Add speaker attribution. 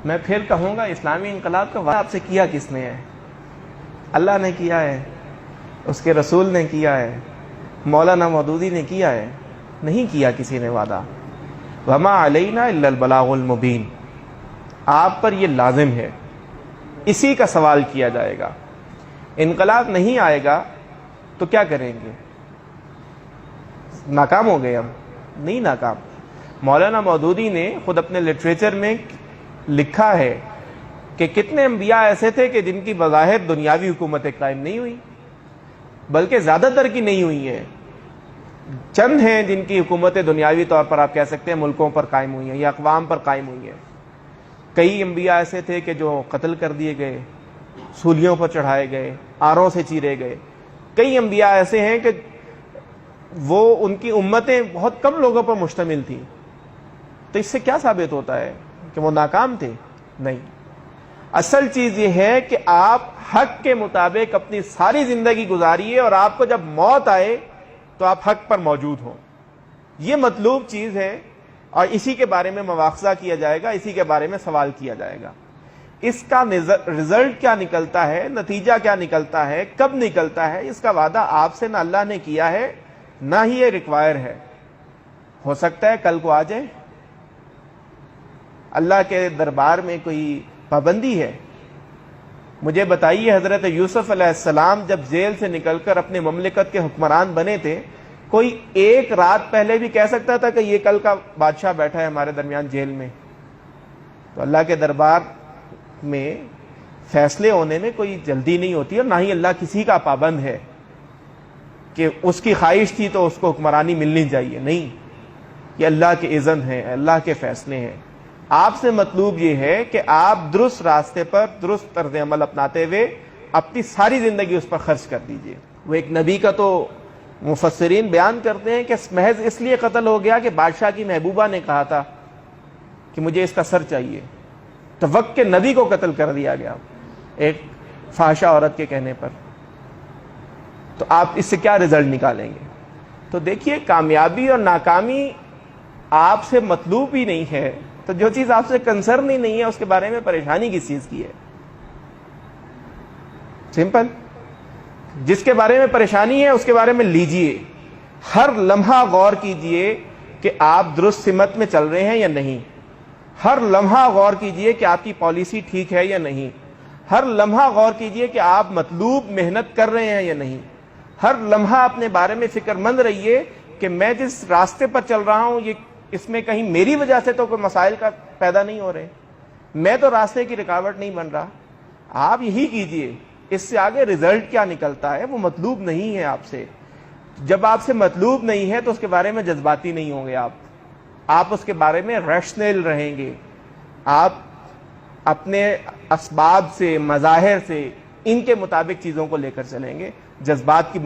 Speaker 1: میں پھر کہوں گا اسلامی انقلاب کا وعدہ آپ سے کیا کس نے ہے؟ اللہ نے کیا ہے، اس کے رسول نے کیا ہے، مولانا مودودی نے کیا ہے؟ نہیں کیا کسی نے وعدہ۔ وما علینا الا البلاغ المبین، آپ پر یہ لازم ہے، اسی کا سوال کیا جائے گا۔ انقلاب نہیں آئے گا تو کیا کریں گے؟ ناکام ہو گئے ہم؟ نہیں ناکام۔ مولانا مودودی نے خود اپنے لٹریچر میں لکھا ہے کہ کتنے انبیاء ایسے تھے کہ جن کی بظاہر دنیاوی حکومتیں قائم نہیں ہوئی، بلکہ زیادہ تر کی نہیں ہوئی ہیں۔ چند ہیں جن کی حکومتیں دنیاوی طور پر آپ کہہ سکتے ہیں ملکوں پر قائم ہوئی ہیں یا اقوام پر قائم ہوئی ہیں۔ کئی انبیاء ایسے تھے کہ جو قتل کر دیے گئے، سولیوں پر چڑھائے گئے، آروں سے چیرے گئے۔ کئی انبیاء ایسے ہیں کہ وہ ان کی امتیں بہت کم لوگوں پر مشتمل تھیں۔ تو اس سے کیا ثابت ہوتا ہے کہ وہ ناکام تھے؟ نہیں۔ اصل چیز یہ ہے کہ آپ حق کے مطابق اپنی ساری زندگی گزاریے اور آپ کو جب موت آئے تو آپ حق پر موجود ہوں۔ یہ مطلوب چیز ہے اور اسی کے بارے میں مواخذہ کیا جائے گا، اسی کے بارے میں سوال کیا جائے گا۔ اس کا رزلٹ کیا نکلتا ہے، نتیجہ کیا نکلتا ہے، کب نکلتا ہے، اس کا وعدہ آپ سے نہ اللہ نے کیا ہے نہ ہی یہ ریکوائر ہے۔ ہو سکتا ہے کل کو آ جائے۔ اللہ کے دربار میں کوئی پابندی ہے؟ مجھے بتائیے، حضرت یوسف علیہ السلام جب جیل سے نکل کر اپنے مملکت کے حکمران بنے تھے، کوئی ایک رات پہلے بھی کہہ سکتا تھا کہ یہ کل کا بادشاہ بیٹھا ہے ہمارے درمیان جیل میں؟ تو اللہ کے دربار میں فیصلے ہونے میں کوئی جلدی نہیں ہوتی، اور نہ ہی اللہ کسی کا پابند ہے کہ اس کی خواہش تھی تو اس کو حکمرانی ملنی چاہیے۔ نہیں، یہ اللہ کے اذن ہے، اللہ کے فیصلے ہیں۔ آپ سے مطلوب یہ ہے کہ آپ درست راستے پر درست طرز عمل اپناتے ہوئے اپنی ساری زندگی اس پر خرچ کر دیجئے۔ وہ ایک نبی کا تو مفسرین بیان کرتے ہیں کہ محض اس لیے قتل ہو گیا کہ بادشاہ کی محبوبہ نے کہا تھا کہ مجھے اس کا سر چاہیے، تو وقت کے نبی کو قتل کر دیا گیا ایک فحشہ عورت کے کہنے پر۔ تو آپ اس سے کیا رزلٹ نکالیں گے؟ تو دیکھیے، کامیابی اور ناکامی آپ سے مطلوب ہی نہیں ہے تو جو چیز آپ سے کنسرن ہی نہیں ہے اس کے بارے میں پریشانی کس چیز کی ہے؟ سمپل۔ جس کے بارے میں پریشانی ہے اس کے بارے میں لیجئے، ہر لمحہ غور کیجئے کہ آپ درست سمت میں چل رہے ہیں یا نہیں، ہر لمحہ غور کیجئے کہ آپ کی پالیسی ٹھیک ہے یا نہیں، ہر لمحہ غور کیجئے کہ آپ مطلوب محنت کر رہے ہیں یا نہیں، ہر لمحہ اپنے بارے میں فکر مند رہیے کہ میں جس راستے پر چل رہا ہوں یہ اس میں کہیں میری وجہ سے تو کوئی مسائل کا پیدا نہیں ہو رہے، میں تو راستے کی رکاوٹ نہیں بن رہا۔ آپ یہی کیجئے، اس سے آگے رزلٹ کیا نکلتا ہے وہ مطلوب نہیں ہے آپ سے۔ جب آپ سے مطلوب نہیں ہے تو اس کے بارے میں جذباتی نہیں ہوں گے، آپ اس کے بارے میں ریشنل رہیں گے، آپ اپنے اسباب سے، مظاہر سے، ان کے مطابق چیزوں کو لے کر چلیں گے، جذبات کی